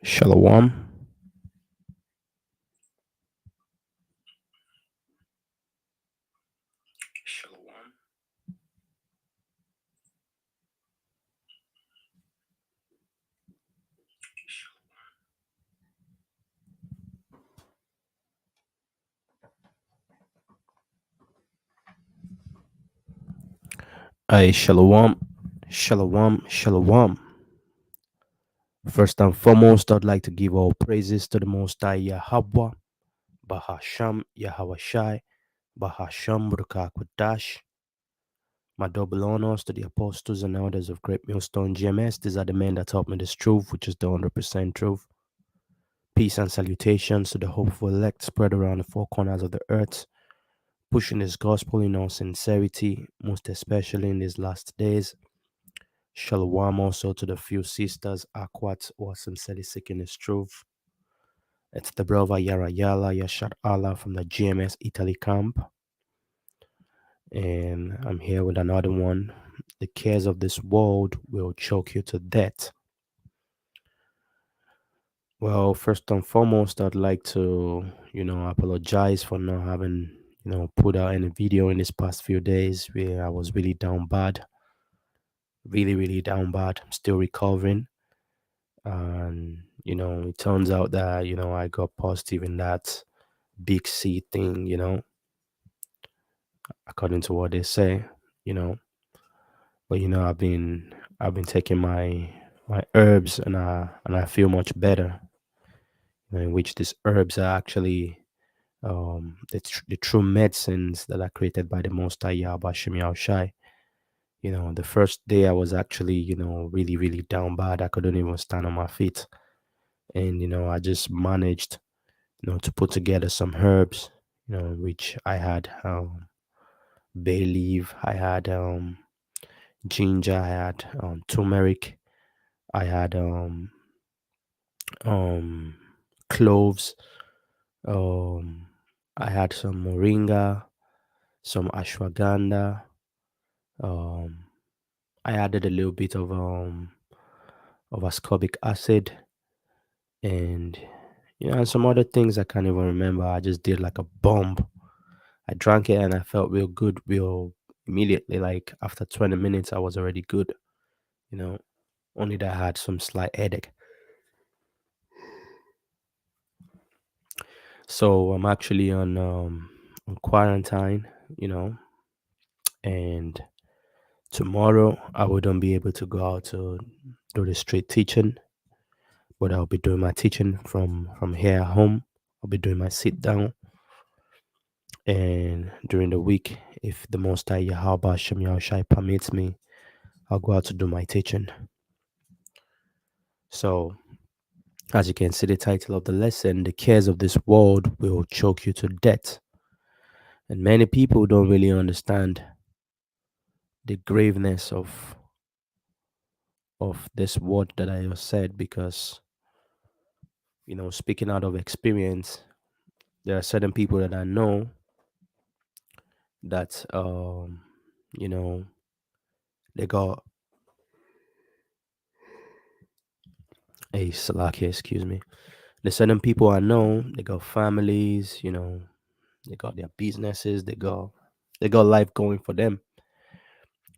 Shalom. Hey, shalom. Shalom. Shalom. First and foremost, I'd like to give all praises to the Most High Yahweh, Bahasham Yahawashai, Bahasham Burkakwadash. My double honors to the apostles and elders of Great Millstone GMS. These are the men that taught me this truth, which is the 100% truth. Peace and salutations to the hopeful elect spread around the four corners of the earth, pushing this gospel in all sincerity, most especially in these last days. Shalom also to the few sisters, Akwat, who are sincerely seeking his truth. It's the brother Yarayala Yashar Allah from the GMS Italy camp. And I'm here with another one. The cares of this world will choke you to death. Well, first and foremost, I'd like to, apologize for not having, put out any video in these past few days where I was really down bad. Really, really down bad. I'm still recovering. And it turns out that I got positive in that big C thing, according to what they say, you know but I've been taking my herbs, and I feel much better, in which these herbs are actually the true medicines that are created by the Most High Yahweh Shem Shai. The first day I was actually really, really down bad. I couldn't even stand on my feet, and I just managed to put together some herbs, which I had bay leaf, I had ginger, I had turmeric, I had um, cloves, um, I had some moringa, some ashwagandha, um, I added a little bit of ascorbic acid, and and some other things I can't even remember. I just did like a bomb. I drank it and I felt real good, real immediately. Like after 20 minutes, I was already good. You know, only that I had some slight headache. So I'm actually on quarantine. You know, and tomorrow I wouldn't be able to go out to do the street teaching, but I'll be doing my teaching from here at home. I'll be doing my sit down, and during the week, if the Most High Yahweh Shem Yahushai permits me, I'll go out to do my teaching. So, as you can see, the title of the lesson, The Cares of This World Will Choke You to Death. And many people don't really understand the graveness of this word that I just said, because, speaking out of experience, there are certain people that I know that, you know, they got a Salakia, excuse me. There's certain people I know, they got families, they got their businesses, they got life going for them,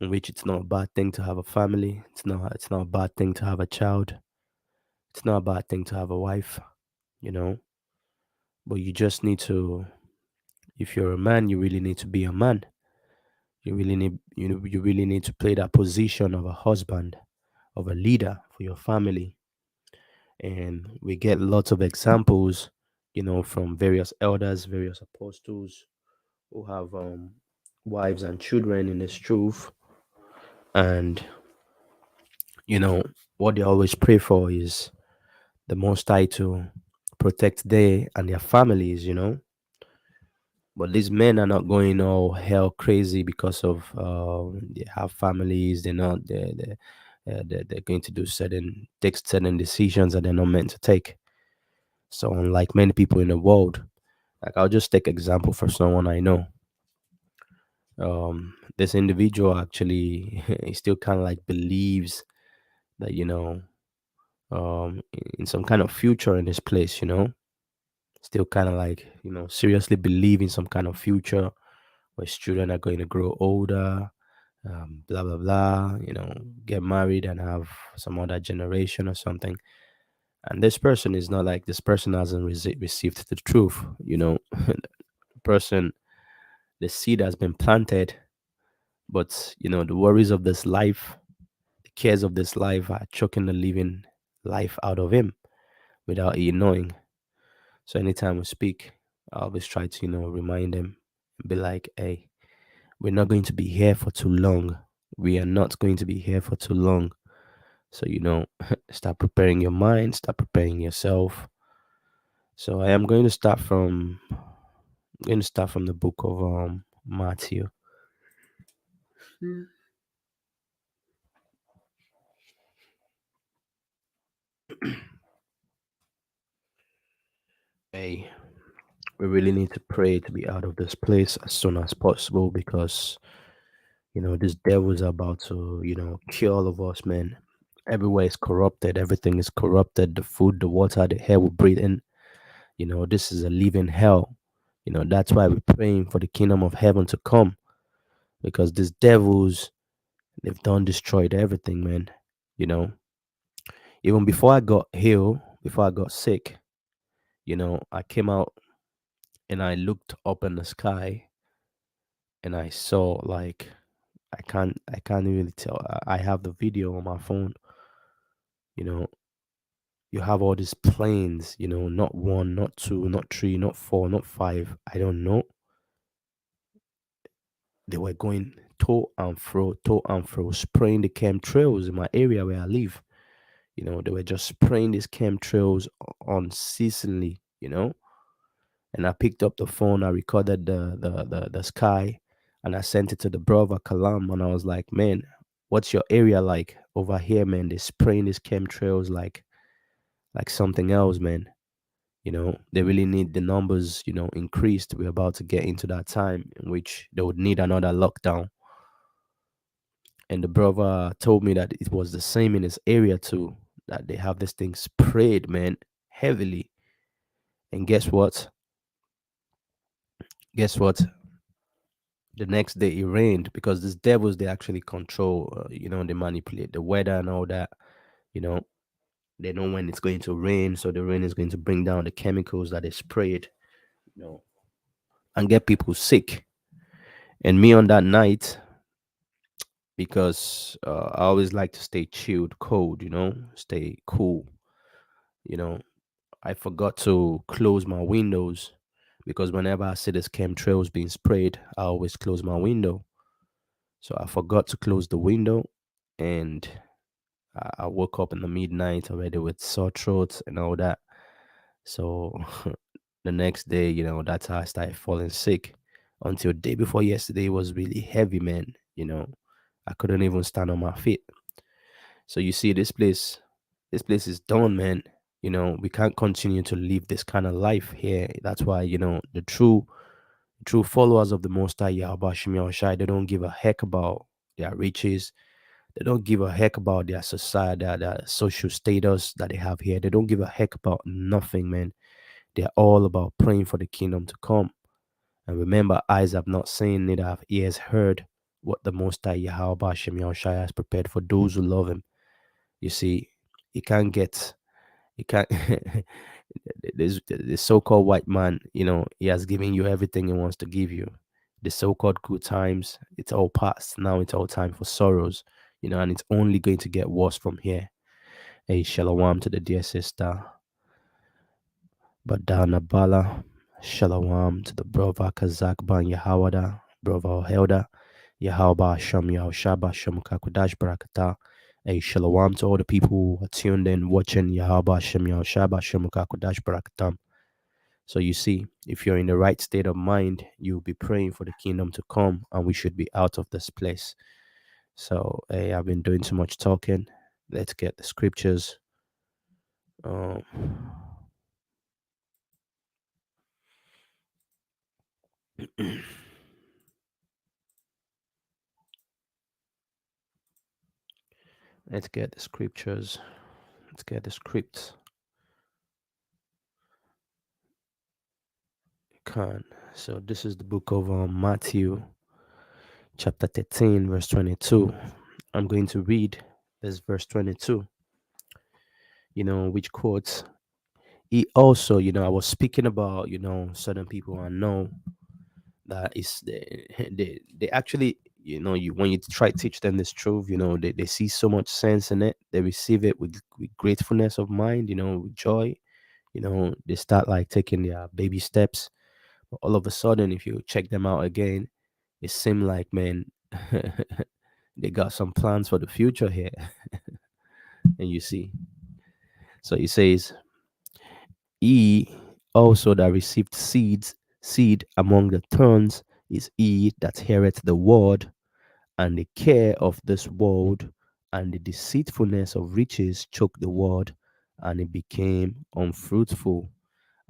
in which it's not a bad thing to have a family. It's not a bad thing to have a child. It's not a bad thing to have a wife, you know. But you just need to, if you're a man, you really need to be a man. You really need to play that position of a husband, of a leader for your family. And we get lots of examples, from various elders, various apostles who have wives and children in this truth. And what they always pray for is the Most High to protect they and their families. But these men are not going all hell crazy because of they have families. They're going to take certain decisions that they're not meant to take. So unlike many people in the world, like I'll just take example for someone I know. This individual actually he still kind of like believes that in some kind of future in this place, still kind of like, seriously believe in some kind of future where children are going to grow older, blah, blah, blah, get married and have some other generation or something. And this person is not like this person hasn't received the truth, the person, the seed has been planted, but, the worries of this life, the cares of this life are choking the living life out of him without he knowing. So anytime we speak, I always try to, remind them, be like, hey, we're not going to be here for too long. We are not going to be here for too long. So, start preparing your mind, start preparing yourself. So I am going to start from the book of Matthew. Hey, we really need to pray to be out of this place as soon as possible because this devil's about to, kill all of us, man. Everywhere is corrupted, everything is corrupted, the food, the water, the air we breathe in. This is a living hell. That's why we're praying for the kingdom of heaven to come because these devils, they've done destroyed everything, man. You know, even before I got healed, before I got sick, I came out and I looked up in the sky and I saw like I can't really tell. I have the video on my phone. You know, you have all these planes. Not one, not two, not three, not four, not five. I don't know. They were going to and fro, spraying the chemtrails in my area where I live. They were just spraying these chemtrails unceasingly. And I picked up the phone, I recorded the sky, and I sent it to the brother Kalam, and I was like, man, what's your area like over here, man? They're spraying these chemtrails like something else, man. They really need the numbers, increased. We're about to get into that time in which they would need another lockdown. And the brother told me that it was the same in his area too, that they have this thing sprayed, man, heavily. And guess what? Guess what? The next day it rained because these devils, they actually control, they manipulate the weather and all that. You know, they know when it's going to rain, so the rain is going to bring down the chemicals that they sprayed, you know, and get people sick. And me on that night, because I always like to stay chilled, cold, stay cool. You know, I forgot to close my windows because whenever I see this chemtrails being sprayed, I always close my window. So I forgot to close the window, and I woke up in the midnight already with sore throat and all that. So the next day, that's how I started falling sick. Until day before yesterday was really heavy, man. I couldn't even stand on my feet. So you see, this place is done, man. We can't continue to live this kind of life here. That's why, the true followers of the Most High Yahweh Shem Yahushai, they don't give a heck about their riches. They don't give a heck about their society, their social status that they have here. They don't give a heck about nothing, man. They're all about praying for the kingdom to come. And remember, eyes have not seen, neither have ears heard what the Most High Yahweh Shem Yahushai has prepared for those who love Him. You see, you can't get, you can't. This the so-called white man, he has given you everything he wants to give you. The so-called good times, it's all past. Now it's all time for sorrows, and it's only going to get worse from here. Hey, shalom to the dear sister Badana Bala. Shalom to the brother Kazak Ban Yahawada, brother Helda, Yahawba Sham Yahushaba Sham Kakudash Barakata. Hey, shalom to all the people who are tuned in, watching Yahawba Sham Yahushaba Sham Kakudash Barakatam. So you see, if you're in the right state of mind, you'll be praying for the kingdom to come, and we should be out of this place. So, hey, I've been doing too much talking. Let's get the scriptures. Um, let's get the scriptures. Let's get the script. Khan. So this is the book of Matthew, chapter 13, verse 22. I'm going to read this verse 22, which quotes, he also, I was speaking about, certain people I know that is, they actually, you when you try to teach them this truth, they see so much sense in it. They receive it with gratefulness of mind, with joy. They start like taking their baby steps. But all of a sudden, if you check them out again, it seems like, man, they got some plans for the future here. And you see, so he says, he also that received seed among the thorns is he that heareth the word, and the care of this world and the deceitfulness of riches choked the word, and it became unfruitful.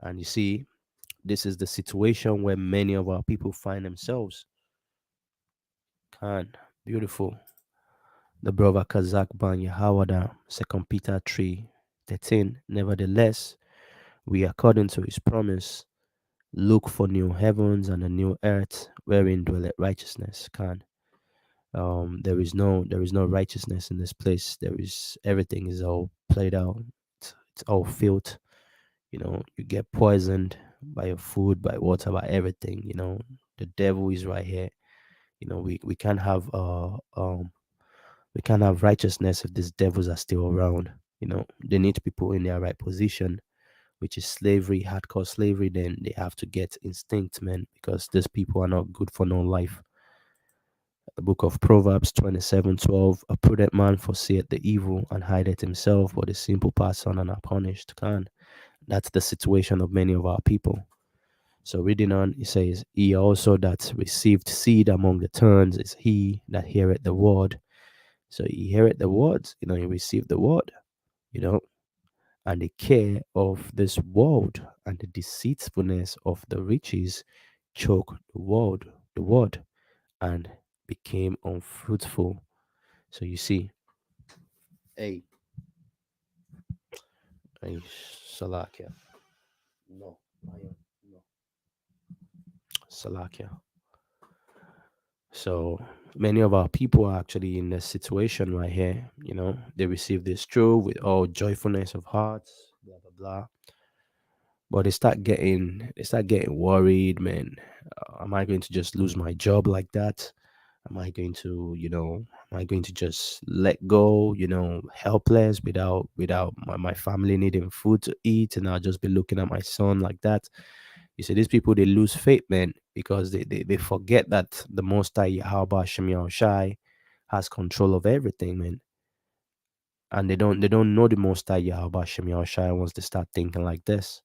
And you see, this is the situation where many of our people find themselves. Khan, beautiful. The brother Kazak Ban Yahawada, 2 Peter 3:13. Nevertheless, we, according to his promise, look for new heavens and a new earth wherein dwelleth righteousness. Khan. There is no righteousness in this place. There is everything is all played out. It's all filth. You get poisoned by your food, by water, by everything. The devil is right here. We can't have righteousness if these devils are still around. They need people in their right position, which is slavery, hardcore slavery. Then they have to get instinct, man, because these people are not good for no life. The book of Proverbs 27:12. A prudent man foreseeth the evil and hideth himself, but the simple pass on and are punished. Can. That's the situation of many of our people. So reading on, it says, he also that received seed among the thorns is he that heareth the word. So he heareth the words, he received the word, you know, and the care of this world and the deceitfulness of the riches choke the word, and became unfruitful. So you see, hey, hey, Salakia. No, no, Salakia. So many of our people are actually in this situation right here. They receive this truth with all joyfulness of hearts, blah blah blah. But they start getting worried, man. Am I going to just lose my job like that? Am I going to just let go, helpless without my family needing food to eat, and I'll just be looking at my son like that? You see, these people, they lose faith, man, because they forget that the Most High Yahweh Shem Shai has control of everything, man. And they don't know the Most High Yahweh Shem Shai once they start thinking like this,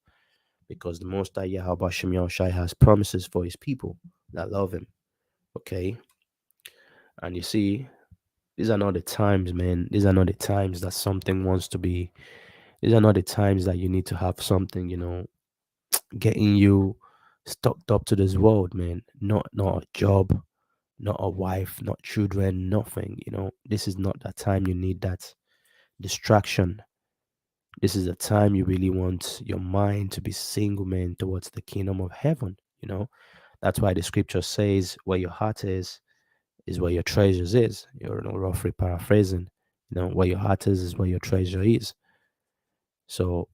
because the Most High Yahweh Shem Shai has promises for his people that love him. Okay, and you see, these are not the times, man. These are not the times that something wants to be. These are not the times that you need to have something, getting you stocked up to this world, man. Not a job, not a wife, not children, nothing. This is not that time you need that distraction. This is a time you really want your mind to be single, man, towards the kingdom of heaven. That's why the scripture says, where your heart is where your treasures is. You're roughly paraphrasing. Where your heart is where your treasure is. So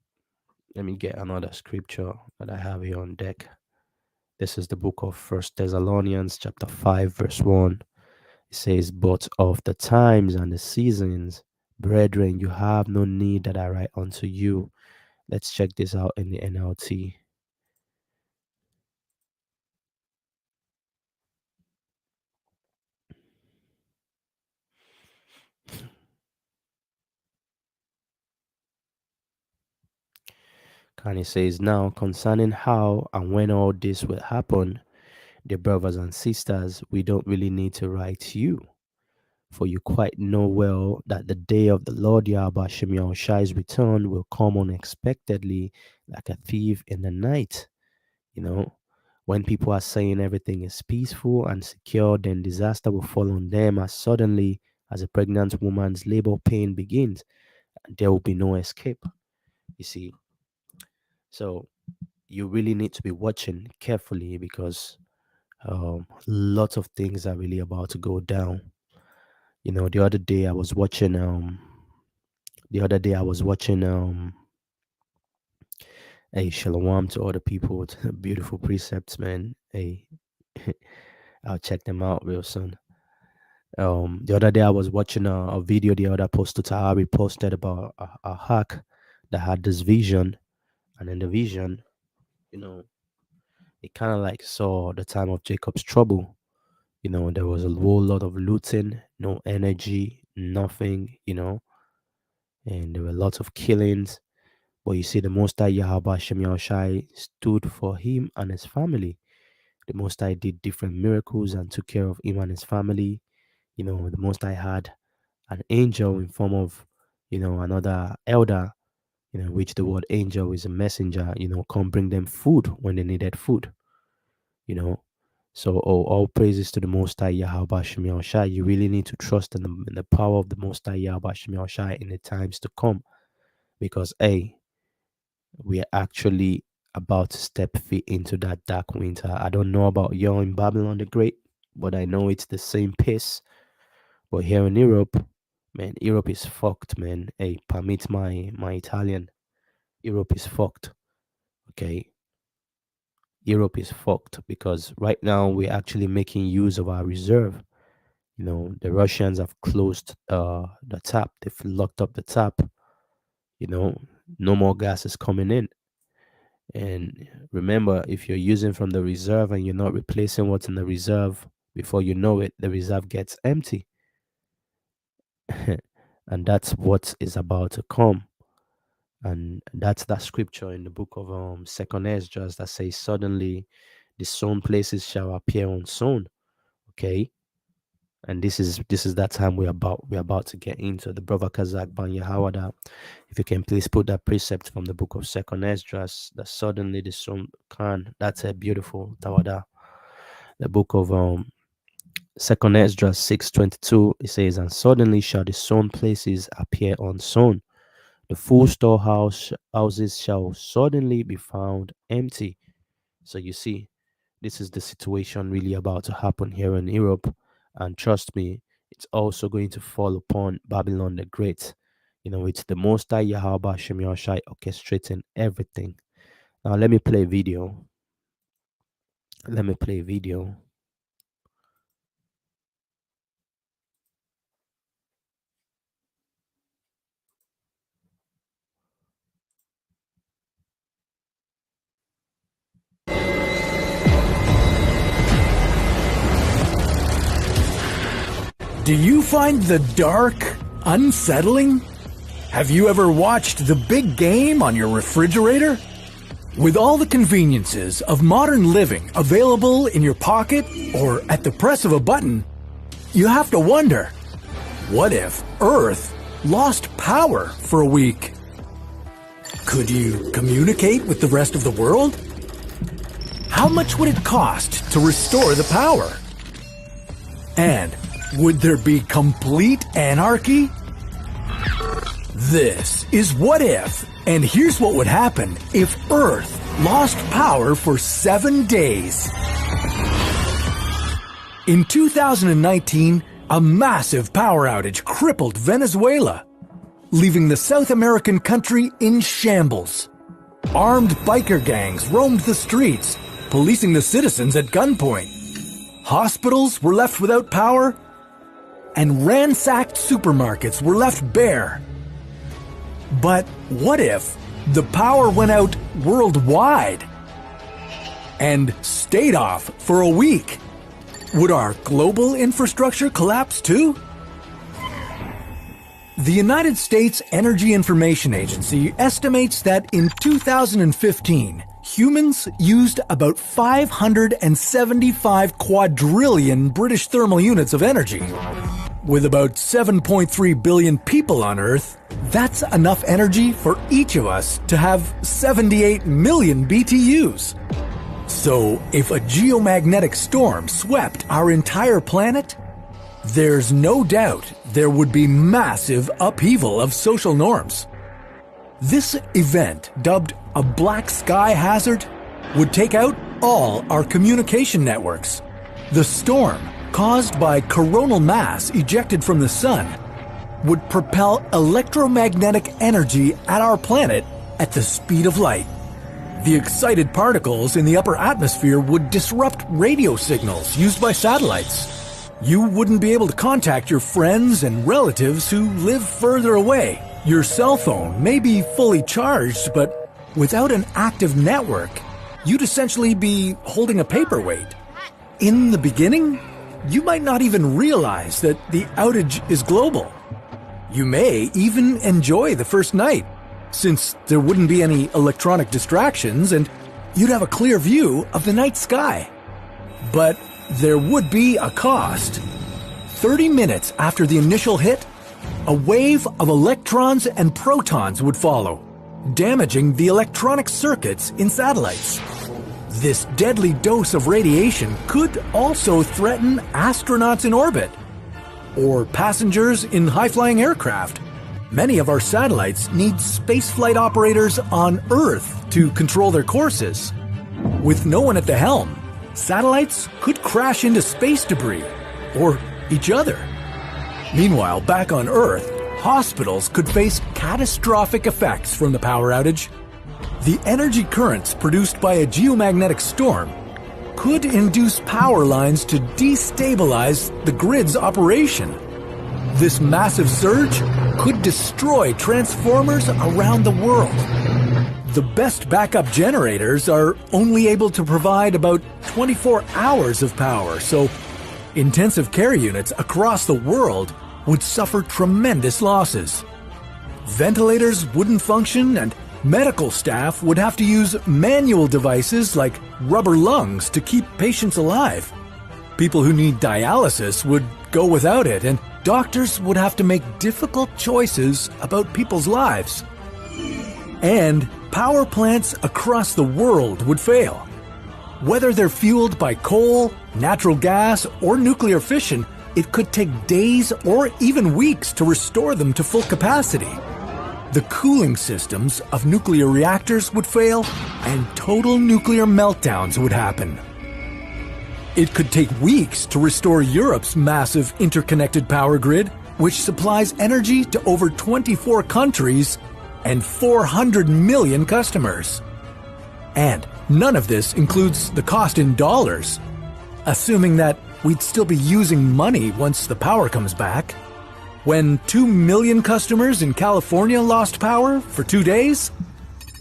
let me get another scripture that I have here on deck. This is the book of First Thessalonians, chapter 5, verse 1. It says, but of the times and the seasons, brethren, you have no need that I write unto you. Let's check this out in the NLT. And it says, now concerning how and when all this will happen, dear brothers and sisters, we don't really need to write to you. For you quite know well that the day of the Lord Yahweh Shem Shai's return will come unexpectedly like a thief in the night. You know, when people are saying everything is peaceful and secure, then disaster will fall on them as suddenly as a pregnant woman's labor pain begins. there will be no escape. You see, so you really need to be watching carefully because lots of things are really about to go down. The other day I was watching. The other day I was watching. Hey, shalom to all the people with beautiful precepts, man. Hey, I'll check them out real soon. The other day I was watching a video the other Apostle Tahari posted about a hack that had this vision, and in the vision, you know, it kind of like saw the time of Jacob's trouble. There was a whole lot of looting, no energy, nothing, and there were lots of killings. But you see, the Most High Yahweh Hashem Yahushai stood for him and his family. The Most High did different miracles and took care of him and his family. The Most High had an angel in form of, another elder, which the word angel is a messenger, come bring them food when they needed food, you know. So all praises to the Most High Yahweh Hashem Yahushai. You really need to trust in the power of the Most High Yahweh Hashem Yahushai in the times to come, because we are actually about to step feet into that dark winter. I don't know about y'all in Babylon the Great, but I know it's the same pace. But here in Europe, man, Europe is fucked, man. Hey, permit my Italian. Europe is fucked. Okay. Europe is fucked because right now we're actually making use of our reserve. The Russians have closed the tap. They've locked up the tap. No more gas is coming in. And remember, if you're using from the reserve and you're not replacing what's in the reserve, before you know it, the reserve gets empty. And that's what is about to come. And that's that scripture in the book of Second Esdras that says, suddenly the sown places shall appear unsown. Okay. And this is that time we're about to get into. The brother Kazak Ban Yahawada, if you can please put that precept from the book of Second Esdras, that suddenly the sown can. That's a beautiful Tawada. The book of Second Esdras 6:22, it says, and suddenly shall the sown places appear unsown. The full storehouses shall suddenly be found empty. So you see, this is the situation really about to happen here in Europe. And trust me, it's also going to fall upon Babylon the Great. It's the Most High Yahweh Hashem Yahushai orchestrating everything. Now let me play video. Do you find the dark unsettling? Have you ever watched the big game on your refrigerator? With all the conveniences of modern living available in your pocket or at the press of a button, you have to wonder, what if Earth lost power for a week? Could you communicate with the rest of the world? How much would it cost to restore the power? And would there be complete anarchy? This is What If, and here's what would happen if Earth lost power for 7 days. In 2019, a massive power outage crippled Venezuela, leaving the South American country in shambles. Armed biker gangs roamed the streets, policing the citizens at gunpoint. Hospitals were left without power, and ransacked supermarkets were left bare. But what if the power went out worldwide and stayed off for a week? Would our global infrastructure collapse too? The United States Energy Information Agency estimates that in 2015, humans used about 575 quadrillion British thermal units of energy. With about 7.3 billion people on Earth, that's enough energy for each of us to have 78 million BTUs. So, if a geomagnetic storm swept our entire planet, there's no doubt there would be massive upheaval of social norms. This event, dubbed a black sky hazard, would take out all our communication networks. The storm, caused by coronal mass ejected from the sun, would propel electromagnetic energy at our planet at the speed of light. The excited particles in the upper atmosphere would disrupt radio signals used by satellites. You wouldn't be able to contact your friends and relatives who live further away. Your cell phone may be fully charged, but without an active network, you'd essentially be holding a paperweight. In the beginning, you might not even realize that the outage is global. You may even enjoy the first night, since there wouldn't be any electronic distractions and you'd have a clear view of the night sky. But there would be a cost. 30 minutes after the initial hit, a wave of electrons and protons would follow, damaging the electronic circuits in satellites. This deadly dose of radiation could also threaten astronauts in orbit or passengers in high-flying aircraft. Many of our satellites need spaceflight operators on Earth to control their courses. With no one at the helm, satellites could crash into space debris or each other. Meanwhile, back on Earth, hospitals could face catastrophic effects from the power outage. The energy currents produced by a geomagnetic storm could induce power lines to destabilize the grid's operation. This massive surge could destroy transformers around the world. The best backup generators are only able to provide about 24 hours of power, so intensive care units across the world would suffer tremendous losses. Ventilators wouldn't function, and medical staff would have to use manual devices like rubber lungs to keep patients alive. People who need dialysis would go without it, and doctors would have to make difficult choices about people's lives. And power plants across the world would fail. Whether they're fueled by coal, natural gas, or nuclear fission, it could take days or even weeks to restore them to full capacity. The cooling systems of nuclear reactors would fail, and total nuclear meltdowns would happen. It could take weeks to restore Europe's massive interconnected power grid, which supplies energy to over 24 countries and 400 million customers. And none of this includes the cost in dollars, assuming that we'd still be using money once the power comes back. When 2 million customers in California lost power for 2 days,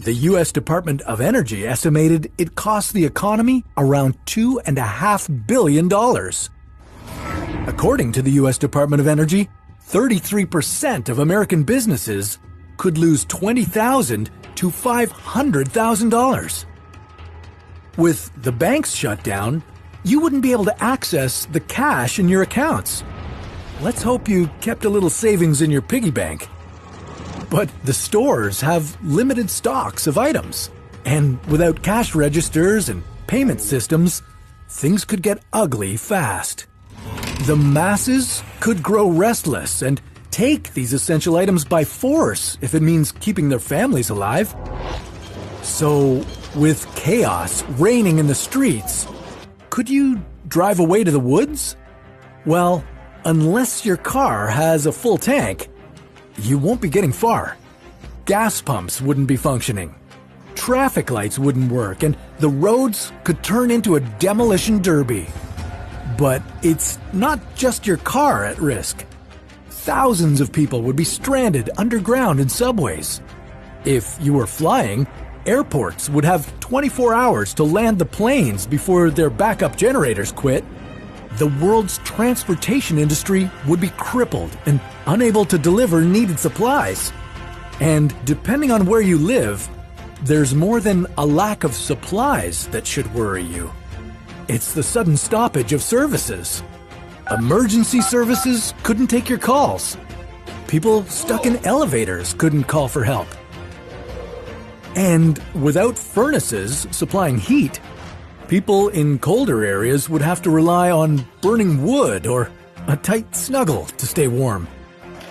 the U.S. Department of Energy estimated it cost the economy around $2.5 billion. According to the U.S. Department of Energy, 33% of American businesses could lose $20,000 to $500,000. With the banks shut down, you wouldn't be able to access the cash in your accounts. Let's hope you kept a little savings in your piggy bank. But the stores have limited stocks of items, and without cash registers and payment systems, things could get ugly fast. The masses could grow restless and take these essential items by force if it means keeping their families alive. So, with chaos reigning in the streets, could you drive away to the woods? Well, unless your car has a full tank, you won't be getting far. Gas pumps wouldn't be functioning. Traffic lights wouldn't work, and the roads could turn into a demolition derby. But it's not just your car at risk. Thousands of people would be stranded underground in subways. If you were flying, airports would have 24 hours to land the planes before their backup generators quit. The world's transportation industry would be crippled and unable to deliver needed supplies. And depending on where you live, there's more than a lack of supplies that should worry you. It's the sudden stoppage of services. Emergency services couldn't take your calls. People stuck in elevators couldn't call for help. And without furnaces supplying heat, people in colder areas would have to rely on burning wood or a tight snuggle to stay warm.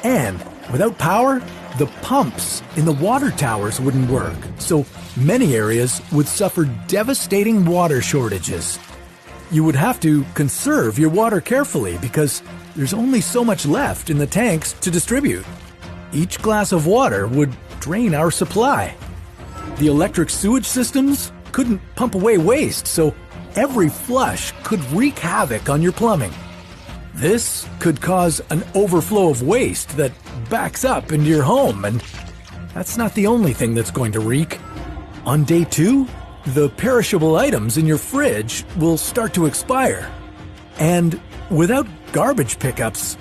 And without power, the pumps in the water towers wouldn't work, so many areas would suffer devastating water shortages. You would have to conserve your water carefully because there's only so much left in the tanks to distribute. Each glass of water would drain our supply. The electric sewage systems couldn't pump away waste, so every flush could wreak havoc on your plumbing. This could cause an overflow of waste that backs up into your home, and that's not the only thing that's going to reek. On day 2, the perishable items in your fridge will start to expire. And without garbage pickups,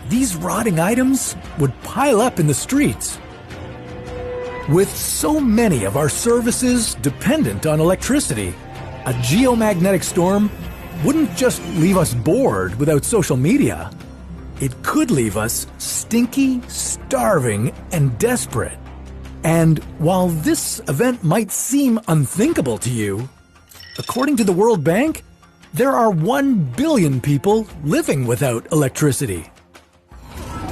these rotting items would pile up in the streets. With so many of our services dependent on electricity, a geomagnetic storm wouldn't just leave us bored without social media. It could leave us stinky, starving, and desperate. And while this event might seem unthinkable to you, according to the World Bank, there are 1 billion people living without electricity.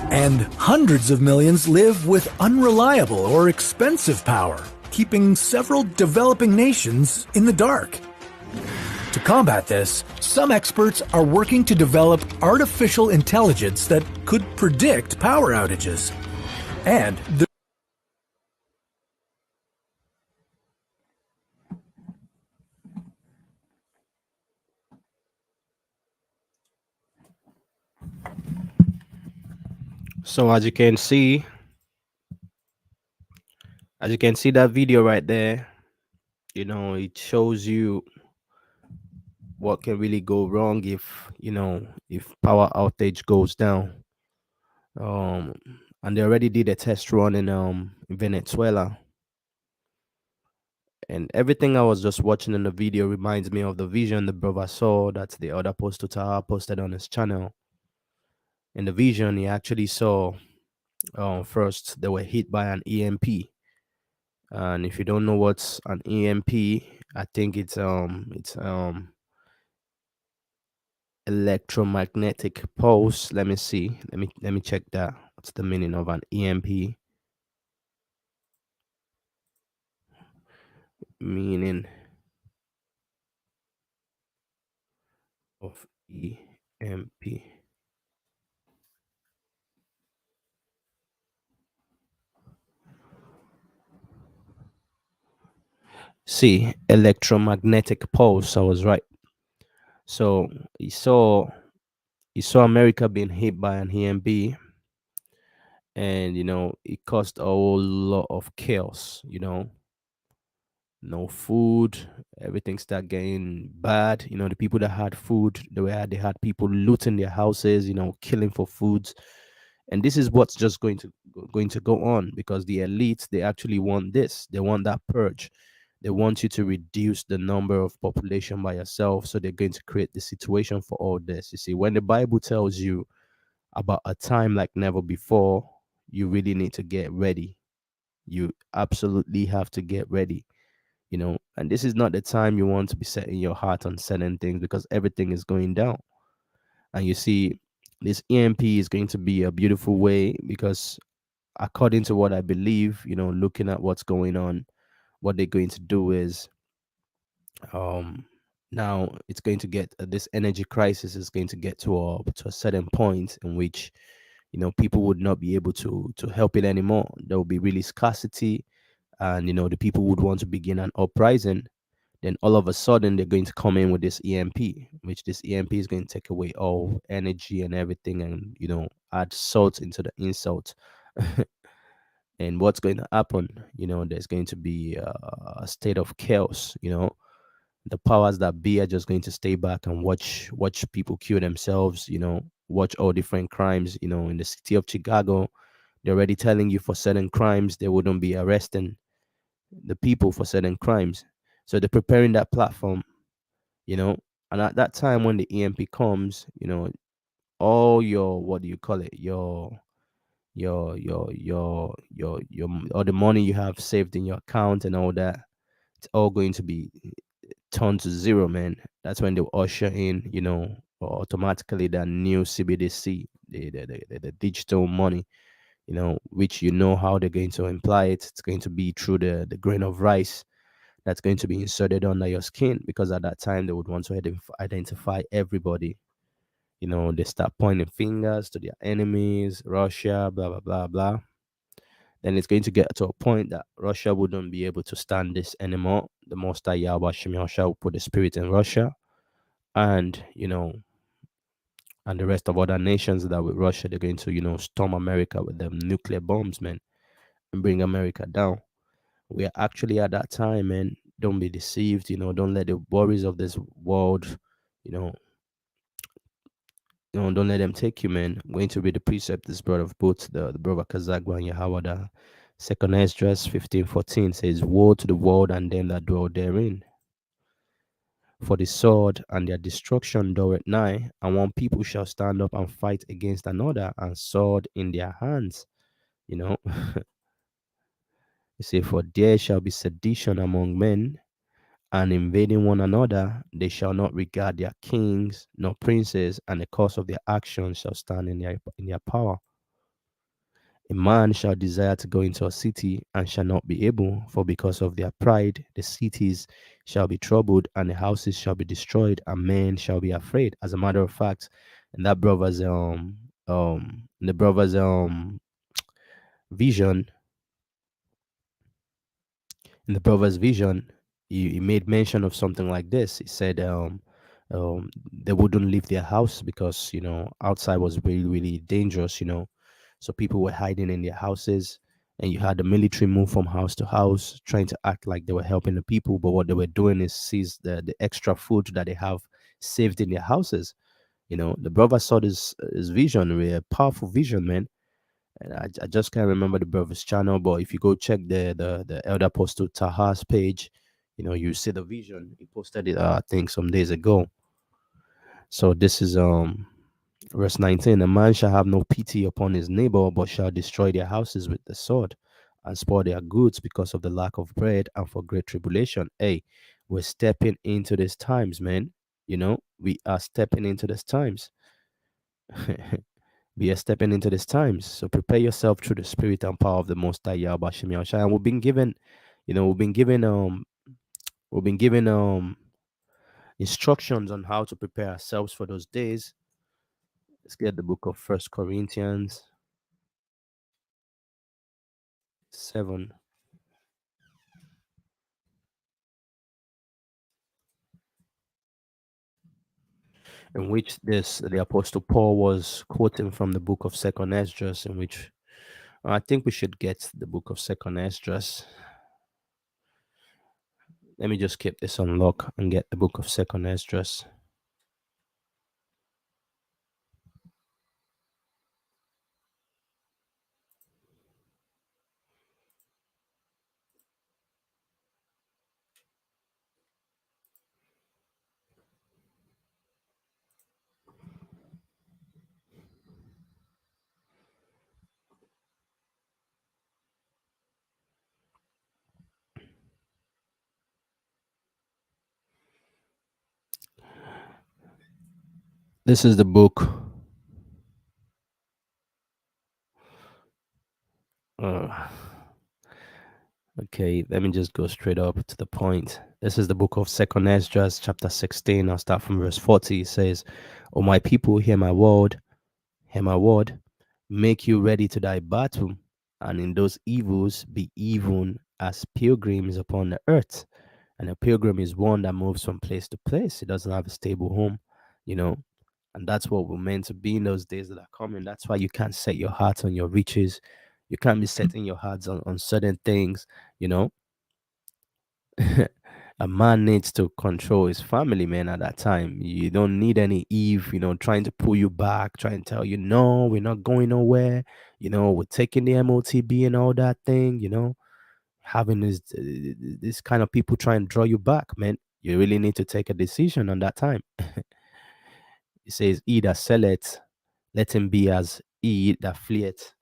And hundreds of millions live with unreliable or expensive power, keeping several developing nations in the dark. To combat this, some experts are working to develop artificial intelligence that could predict power outages. And So as you can see that video right there, it shows you what can really go wrong if power outage goes down. Um, and they already did a test run in Venezuela, and everything I was just watching in the video reminds me of the vision the brother saw that the other Apostle Taha posted on his channel. In the vision, he actually saw first they were hit by an EMP. And if you don't know what's an EMP, I think it's electromagnetic pulse. Let me see. Let me check that. What's the meaning of an EMP? Meaning of EMP. See, electromagnetic pulse. I was right. So he saw America being hit by an EMP, and it caused a whole lot of chaos. No food, everything started getting bad. The people that had food, they had people looting their houses, killing for foods. And this is what's just going to go on, because the elites, they actually want this. They want that purge. They want you to reduce the number of population by yourself, so they're going to create the situation for all this. You see, when the Bible tells you about a time like never before, you really need to get ready. You absolutely have to get ready. And this is not the time you want to be setting your heart on certain things, because everything is going down. And you see, this EMP is going to be a beautiful way, because according to what I believe, looking at what's going on, what they're going to do is, um now it's going to get this energy crisis is going to get to a certain point in which people would not be able to help it anymore. There will be really scarcity, and the people would want to begin an uprising. Then all of a sudden they're going to come in with this EMP, which this EMP is going to take away all energy and everything, and add salt into the insult. And what's going to happen? There's going to be a state of chaos. The powers that be are just going to stay back and watch people kill themselves. Watch all different crimes. In the city of Chicago, they're already telling you for certain crimes they wouldn't be arresting the people for certain crimes. So they're preparing that platform, and at that time when the EMP comes, all your, what do you call it, your all the money you have saved in your account and all that, it's all going to be turned to zero, man. That's when they'll usher in, or automatically the new CBDC, the digital money, which how they're going to imply it. It's going to be through the grain of rice that's going to be inserted under your skin, because at that time they would want to identify everybody. They start pointing fingers to their enemies, Russia, blah, blah, blah, blah. Then it's going to get to a point that Russia wouldn't be able to stand this anymore. The Most High Yahweh Shem Yahshua will put the spirit in Russia, and and the rest of other nations that with Russia, they're going to storm America with them nuclear bombs, man, and bring America down. We are actually at that time, man. Don't be deceived. Don't let the worries of this world, you know, don't let them take you, man. I'm going to read the precept this brought of both the brother Kazagwa and Yahweh. Second Esdras 15:14 says, "Woe to the world and them that dwell therein. For the sword and their destruction draweth nigh, and one people shall stand up and fight against another, and sword in their hands." You know, you say, "For there shall be sedition among men, and invading one another, they shall not regard their kings nor princes, and the cause of their actions shall stand in their power. A man shall desire to go into a city and shall not be able, for because of their pride the cities shall be troubled, and the houses shall be destroyed, and men shall be afraid." As a matter of fact, in that brother's in the brother's vision, he made mention of something like this. He said they wouldn't leave their house because outside was really, really dangerous. So people were hiding in their houses, and you had the military move from house to house trying to act like they were helping the people, but what they were doing is seize the extra food that they have saved in their houses. The brother saw this vision, really a powerful vision, man. And I just can't remember the brother's channel, but if you go check the Elder Apostle Taha's page, you see the vision. He posted it, I think, some days ago. So this is verse 19: "A man shall have no pity upon his neighbor, but shall destroy their houses with the sword, and spoil their goods because of the lack of bread and for great tribulation." Hey, we're stepping into these times, man. We are stepping into these times. We are stepping into these times. So prepare yourself through the spirit and power of the Most High Yahweh Shem Yahushua. And we've been given, we've been given instructions on how to prepare ourselves for those days. Let's get the book of First Corinthians 7, in which the Apostle Paul was quoting from the book of Second Esdras, in which I think we should get the book of Second Esdras. Let me just keep this on lock and get the book of Second Esdras. This is the book. Uh, okay, let me just go straight up to the point. This is the book of Second Esdras, chapter 16. I'll start from verse 40. It says, "O my people, hear my word, make you ready to thy battle, and in those evils be even as pilgrims upon the earth." And a pilgrim is one that moves from place to place. He doesn't have a stable home, you know. And that's what we're meant to be in those days that are coming. That's why you can't set your heart on your riches. You can't be setting your hearts on certain things, you know. A man needs to control his family, man, at that time. You don't need any Eve, trying to pull you back, trying to tell you, no, we're not going nowhere. We're taking the MOTB and all that thing, having this kind of people try and draw you back, man. You really need to take a decision on that time. It says, "He that selleth, let him be as he that fleeth."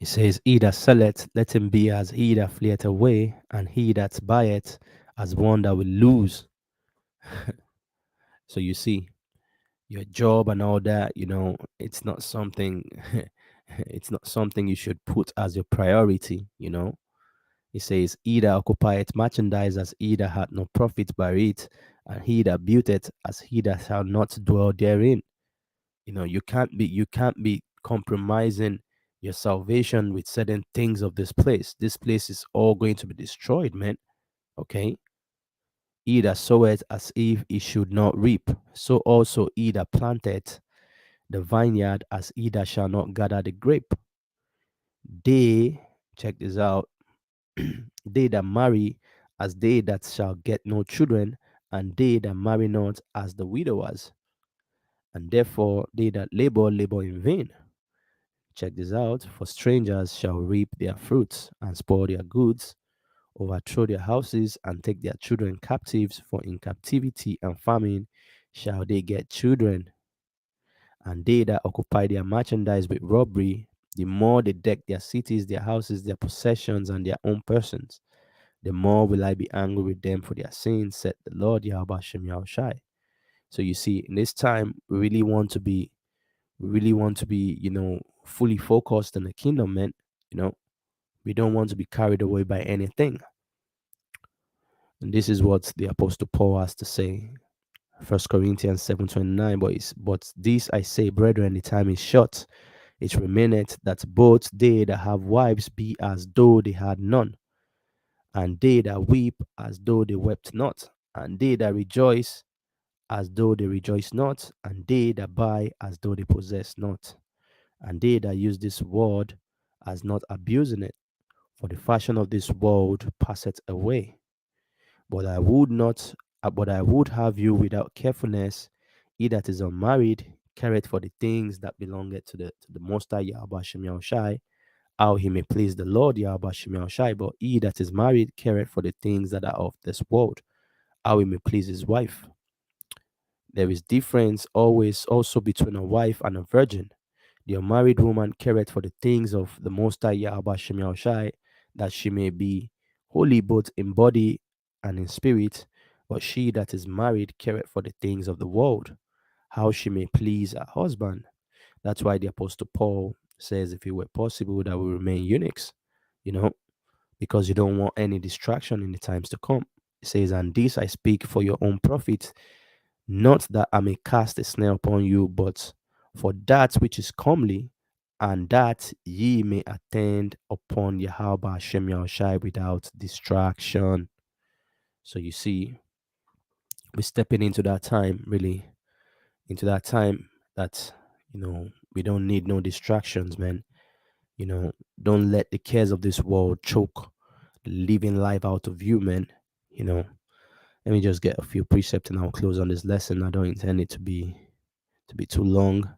It says, he that selleth, let him be as he that fleeth away, and he that buyeth as one that will lose. So you see, your job and all that, it's not something it's not something you should put as your priority. It says, he that occupieth merchandise as he that hath no profit by it, and he that buildeth as he that shall not dwell therein. You can't be compromising your salvation with certain things of this place. This place is all going to be destroyed, man. Okay. He that soweth as if he should not reap, so also he that planteth the vineyard as he that shall not gather the grape. They, check this out, they that marry as they that shall get no children, and they that marry not as the widowers. And therefore they that labor in vain. Check this out. For strangers shall reap their fruits and spoil their goods, overthrow their houses, and take their children captives. For in captivity and famine shall they get children. And they that occupy their merchandise with robbery, the more they deck their cities, their houses, their possessions, and their own persons, the more will I be angry with them for their sins, said the Lord Yahweh Shem Yahushai. So you see, in this time, we really want to be, fully focused on the kingdom, man. You know, we don't want to be carried away by anything. And this is what the Apostle Paul has to say. 1 Corinthians 7:29. But this I say, brethren, the time is short. It remaineth that both they that have wives be as though they had none, and they that weep as though they wept not, and they that rejoice as though they rejoice not, and they that buy as though they possess not, and they that use this word as not abusing it. For the fashion of this world passeth away. But I would not, but I would have you without carefulness. He that is unmarried careth for the things that belongeth to the Most High Yahweh Shem Yahushai, how he may please the Lord Yahweh Shem Yahushai. But he that is married careth for the things that are of this world, how he may please his wife. There is difference always also between a wife and a virgin. The unmarried woman careth for the things of the Most High Yahweh Shem Yahushai, that she may be holy both in body and in spirit. But she that is married careth for the things of the world, how she may please her husband. That's why the Apostle Paul says, if it were possible, that we remain eunuchs, you know, because you don't want any distraction in the times to come. It says, and this I speak for your own profit, not that I may cast a snare upon you, but for that which is comely, and that ye may attend upon Yahweh Hashem Yahushai without distraction. So you see, we're stepping into that time, really, into that time that, we don't need no distractions, man. Don't let the cares of this world choke the living life out of you, man. You know, let me just get a few precepts and I'll close on this lesson. I don't intend it to be too long.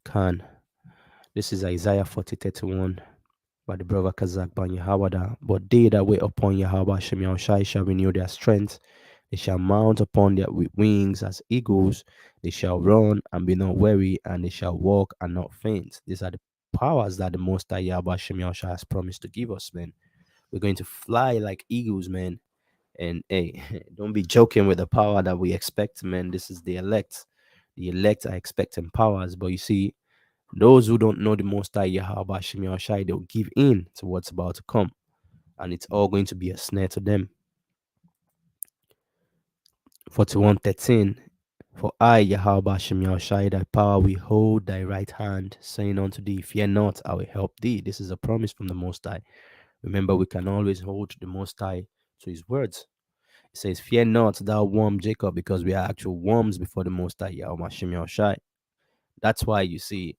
Khan. This is Isaiah 40:31 by the brother Kazak Ban Yahawada. But they that wait upon Yahweh Shem Yahushai shall renew their strength. They shall mount upon their wings as eagles. They shall run and be not weary, and they shall walk and not faint. These are the powers that the Most High Yahweh Shem Yahushai has promised to give us, man. We're going to fly like eagles, man. And hey, don't be joking with the power that we expect, man. This is the elect. The elect are expecting powers, but you see, those who don't know the Most High Yahweh Shem Yahushai, they'll give in to what's about to come, and it's all going to be a snare to them. 41:13. For I, Yahweh Shem Yahushai, thy power will hold thy right hand, saying unto thee, fear not, I will help thee. This is a promise from the Most High. Remember, we can always hold the Most High to his words. It says, fear not, thou worm Jacob, because we are actual worms before the Most High Yahweh Shem Yahushai. That's why you see,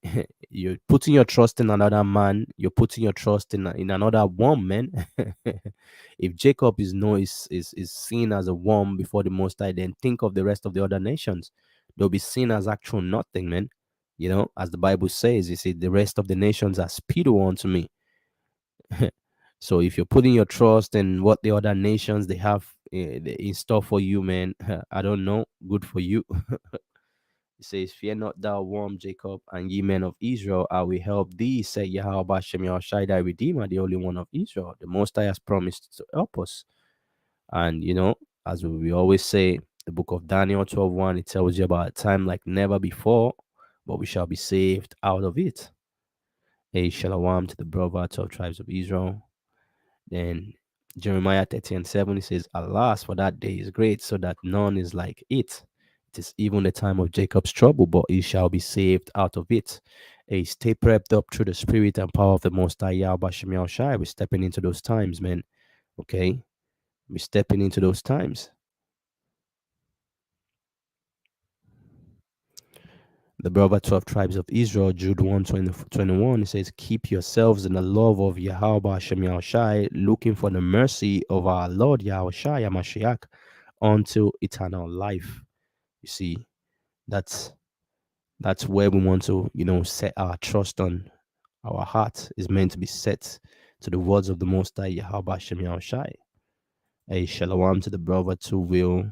you're putting your trust in another man. You're putting your trust in another worm, man. If Jacob is seen as a worm before the Most High, then think of the rest of the other nations. They'll be seen as actual nothing, man. As the Bible says, you see, the rest of the nations are speedo unto me. So if you're putting your trust in what the other nations they have in store for you, man, I don't know. Good for you. It says, "Fear not thou, warm Jacob, and ye men of Israel, I will help thee," said Yahweh Hashem Yahushai, thy Redeemer, the Holy One of Israel. The Most High has promised to help us. And, as we always say, the book of Daniel 12:1, it tells you about a time like never before, but we shall be saved out of it. A shalom to the brother, 12 tribes of Israel. Then Jeremiah 30:7, it says, "Alas, for that day is great, so that none is like it. It is even the time of Jacob's trouble, but he shall be saved out of it." A stay prepped up through the spirit and power of the Most High Yahweh Shem Shai. We're stepping into those times, man. Okay? We're stepping into those times. The brother 12 tribes of Israel, Jude 1:21, it says, "Keep yourselves in the love of Yahweh Hashem Shai, looking for the mercy of our Lord Yahweh Shai Mashiach unto eternal life." You see, that's that's where we want to, set our trust on. Our heart is meant to be set to the words of the Most High Yahweh Hashem Shai. A shalom to the brother to will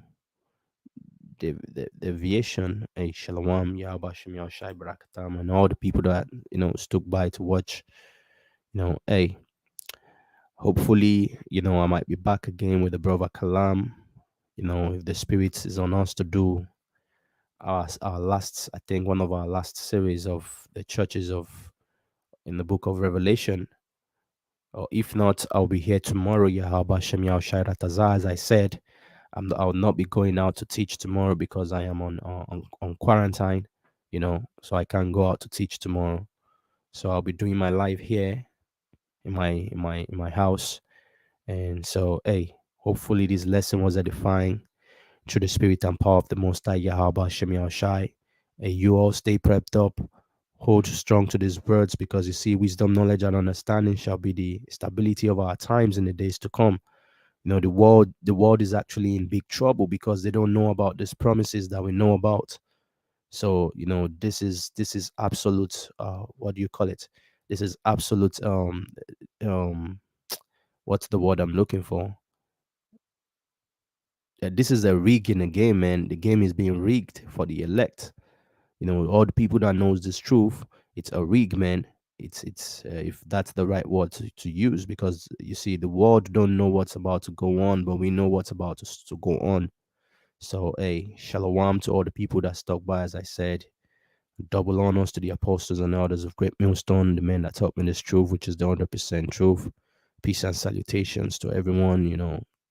deviation, a shalom, Yahweh Shem Shai Barakatam, and all the people that stuck by to watch. Hey, hopefully, I might be back again with the brother Kalam. If the spirit is on us to do our last, I think one of our last series of the churches of in the book of Revelation. Or if not, I'll be here tomorrow, Yahweh Shem Shai Ratazah, as I said. I'll not be going out to teach tomorrow because I am on quarantine, so I can't go out to teach tomorrow. So I'll be doing my live here in my house, and so hey, hopefully this lesson was edifying through the spirit and power of the Most High Yahweh Hashem Yahushai. And you all stay prepped up, hold strong to these words, because you see, wisdom, knowledge, and understanding shall be the stability of our times in the days to come. The world is actually in big trouble because they don't know about these promises that we know about. So this is absolute, what do you call it, this is absolute, um what's the word I'm looking for? This is a rig in the game, man. The game is being rigged for the elect. All the people that knows this truth, it's a rig, man. It's if that's the right word to use, because you see, the world don't know what's about to go on, but we know what's about to go on. So hey, shalom to all the people that stuck by. As I said, double honors to the apostles and elders of Great Millstone, the men that taught me this truth, which is the 100% truth. Peace and salutations to everyone.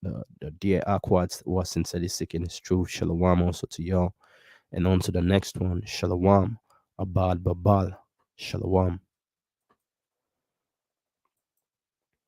The dear Aquats who are sincerely seeking his truth. Shalom also to y'all. And on to the next one. Shalom. Abad Babal. Shalom.